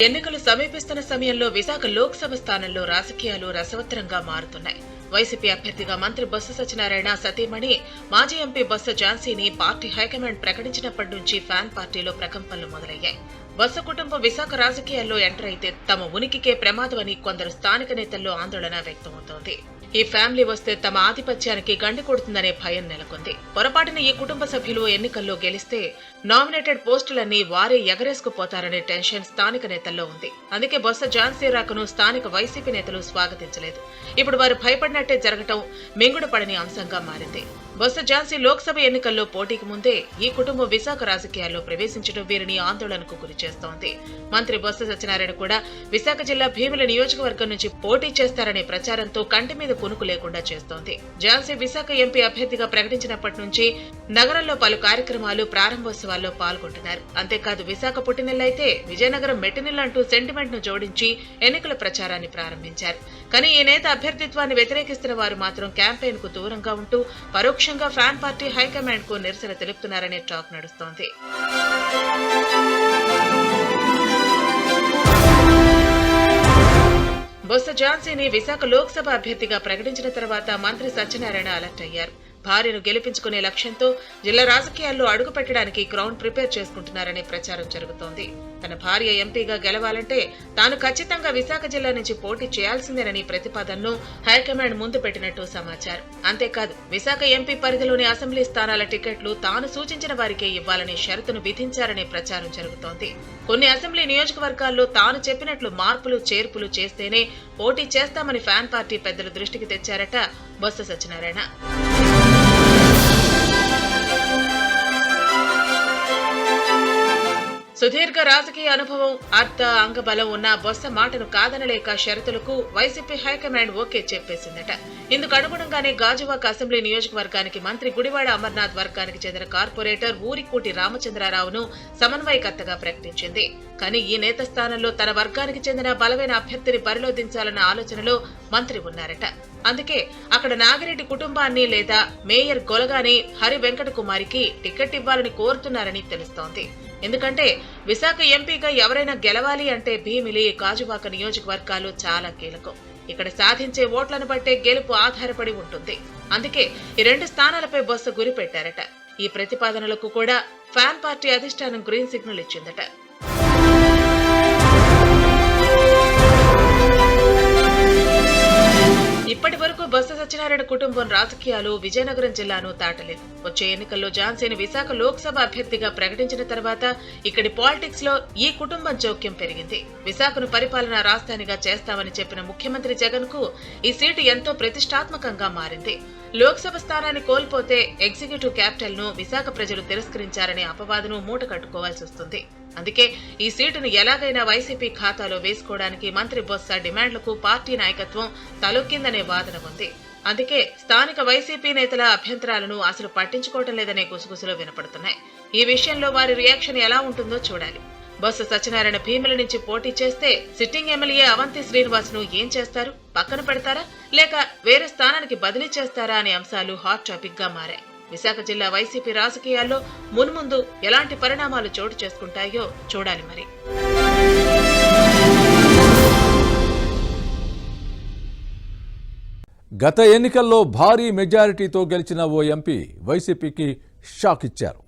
ఎన్నికలు సమీపిస్తున్న సమయంలో విశాఖ లోక్సభ స్థానంలో రాజకీయాలు రసవత్తరంగా మారుతున్నాయి. వైసీపీ అభ్యర్థిగా మంత్రి బొత్స సత్యనారాయణ సతీమణి మాజీ ఎంపీ బొత్స ఝాన్సీని పార్టీ హైకమాండ్ ప్రకటించినప్పటి నుంచి ఫ్యాన్ పార్టీలో ప్రకంపనలు మొదలయ్యాయి. బొత్స కుటుంబం విశాఖ రాజకీయాల్లో ఎంటర్ అయితే తమ ఉనికికే ప్రమాదమని కొందరు స్థానిక నేతల్లో ఆందోళన వ్యక్తమవుతోంది. ఈ ఫ్యామిలీ వస్తే తమ ఆధిపత్యానికి గండి కొడుతుందనే భయం నెలకొంది. పొరపాటున ఈ కుటుంబ సభ్యులు ఎన్నికల్లో గెలిస్తే నామినేటెడ్ పోస్టులన్నీ వారే ఎగరేసుకుపోతారనే టెన్షన్ స్థానిక నేతల్లో ఉంది. అందుకే బొత్స ఝాన్సీ రాకను స్థానిక వైసీపీ నేతలు స్వాగతించలేదు. ఇప్పుడు వారు భయపడినట్టే జరగటం మింగుడుపడని అంశంగా మారింది. బొత్స ఝాన్సీ లోక్సభ ఎన్నికల్లో పోటీకి ముందే ఈ కుటుంబం విశాఖ రాజకీయాల్లో ప్రవేశించడం వీరిని ఆందోళనకు గురిచేస్తోంది. మంత్రి బొత్స సత్యనారాయణ కూడా విశాఖ జిల్లా భీమిలి నియోజకవర్గం నుంచి పోటీ చేస్తారనే ప్రచారంతో కంటి మీద కునుకు లేకుండా చేస్తోంది. ఝాన్సీ విశాఖ ఎంపీ అభ్యర్థిగా ప్రకటించినప్పటి నుంచి నగరంలో పలు కార్యక్రమాలు ప్రారంభోత్సవాల్లో పాల్గొంటున్నారు. అంతేకాదు విశాఖ పుట్టినెల్లైతే విజయనగరం మెట్టినిల్లంటూ సెంటిమెంట్ ను జోడించి ఎన్నికల ప్రచారాన్ని ప్రారంభించారు. కానీ ఈ నేత అభ్యర్థిత్వాన్ని వ్యతిరేకిస్తున్న వారు మాత్రం క్యాంపెయిన్ కు దూరంగా ఉంటూ పరోక్షంగా ఫ్యాన్ పార్టీ హైకమాండ్ కు నిరసన తెలుపుతున్నారనే టాక్ నడుస్తోంది. బొత్స ఝాన్సీని విశాఖ లోక్సభ అభ్యర్థిగా ప్రకటించిన తర్వాత మంత్రి సత్యనారాయణ అలర్ట్ అయ్యారు. భార్యను గెలిపించుకునే లక్ష్యంతో జిల్లా రాజకీయాల్లో అడుగు పెట్టడానికి గ్రౌండ్ ప్రిపేర్ చేసుకుంటున్నారనే ప్రచారం జరుగుతోంది. తన భార్య ఎంపీగా గెలవాలంటే తాను ఖచ్చితంగా విశాఖ జిల్లా నుంచి పోటీ చేయాల్సిందేనని ప్రతిపాదనను హైకమాండ్ ముందు పెట్టినట్టు సమాచారం. అంతేకాదు విశాఖ ఎంపీ పరిధిలోని అసెంబ్లీ స్థానాల టికెట్లు తాను సూచించిన వారికే ఇవ్వాలనే షరతును విధించారనే ప్రచారం జరుగుతోంది. కొన్ని అసెంబ్లీ నియోజకవర్గాల్లో తాను చెప్పినట్లు మార్పులు చేర్పులు చేస్తేనే పోటీ చేస్తామని ఫ్యాన్ పార్టీ పెద్దల దృష్టికి తెచ్చారట బొత్స సత్యనారాయణ. సుదీర్ఘ రాజకీయ అనుభవం, అర్థ అంగబలం ఉన్న బొత్స మాటను కాదనలేక షరతులకు వైసీపీ హైకమాండ్ ఓకే చెప్పేసిందట. ఇందుకు అనుగుణంగానే గాజువాక అసెంబ్లీ నియోజకవర్గానికి మంత్రి గుడివాడ అమర్నాథ్ వర్గానికి చెందిన కార్పొరేటర్ ఊరికోటి రామచంద్రరావును సమన్వయకర్తగా ప్రకటించింది. కానీ ఈ నేత స్థానంలో తన వర్గానికి చెందిన బలమైన అభ్యర్థిని బరిలో దించాలన్న ఆలోచనలో మంత్రి ఉన్నారట. అందుకే అక్కడ నాగిరెడ్డి కుటుంబాన్ని లేదా మేయర్ గొలగాని హరి వెంకట కుమారికి టికెట్ ఇవ్వాలని కోరుతున్నారని తెలుస్తోంది. ఎందుకంటే విశాఖ ఎంపీగా ఎవరైనా గెలవాలి అంటే భీమిలి, గాజువాక నియోజకవర్గాలు చాలా కీలకం. ఇక్కడ సాధించే ఓట్లను బట్టే గెలుపు ఆధారపడి ఉంటుంది. అందుకే ఈ 2 స్థానాలపై బొత్స గురి పెట్టారట. ఈ ప్రతిపాదనలకు కూడా ఫ్యాన్ పార్టీ అధిష్టానం గ్రీన్ సిగ్నల్ ఇచ్చిందట. ఇప్పటి వరకు బొత్స సత్యనారాయణ కుటుంబం రాజకీయాలు విజయనగరం జిల్లాను దాటలేదు. వచ్చే ఎన్నికల్లో ఝాన్సీని విశాఖ లోక్సభ అభ్యర్థిగా ప్రకటించిన తర్వాత ఇక్కడి పాలిటిక్స్ లో ఈ కుటుంబం జోక్యం పెరిగింది. విశాఖను పరిపాలనా రాజధానిగా చేస్తామని చెప్పిన ముఖ్యమంత్రి జగన్ కు ఈ సీటు ఎంతో ప్రతిష్టాత్మకంగా మారింది. లోక్సభ స్థానాన్ని కోల్పోతే ఎగ్జిక్యూటివ్ క్యాపిటల్ ను విశాఖ ప్రజలు తిరస్కరించారనే అపవాదును మూట కట్టుకోవాల్సి వస్తుంది. అందుకే ఈ సీటును ఎలాగైనా వైసీపీ ఖాతాలో వేసుకోవడానికి మంత్రి బొత్స డిమాండ్లకు పార్టీ నాయకత్వం తలొక్కిందనే వాదన ఉంది. అందుకే స్థానిక వైసీపీ నేతల అభ్యంతరాలను అసలు పట్టించుకోవటం లేదనే గుసగుసలు వినపడుతున్నాయి. ఈ విషయంలో వారి రియాక్షన్ ఎలా ఉంటుందో చూడాలి. బొత్స సత్యనారాయణ భీమిలి నుంచి పోటీ చేస్తే సిట్టింగ్ ఎమ్మెల్యే అవంతి శ్రీనివాస్ ను ఏం చేస్తారు? పక్కన పెడతారా లేక వేరే స్థానానికి బదిలీ చేస్తారా అనే అంశాలు హాట్ టాపిక్ గా మారాయి. విశాఖ జిల్లా వైసీపీ రాజకీయాల్లో మున్ముందు ఎలాంటి పరిణామాలు చోటు చేసుకుంటాయో చూడాలి మరి. గత ఎన్నికల్లో భారీ మెజారిటీతో గెలిచిన ఓ ఎంపీ వైసీపీకి షాక్ ఇచ్చారు.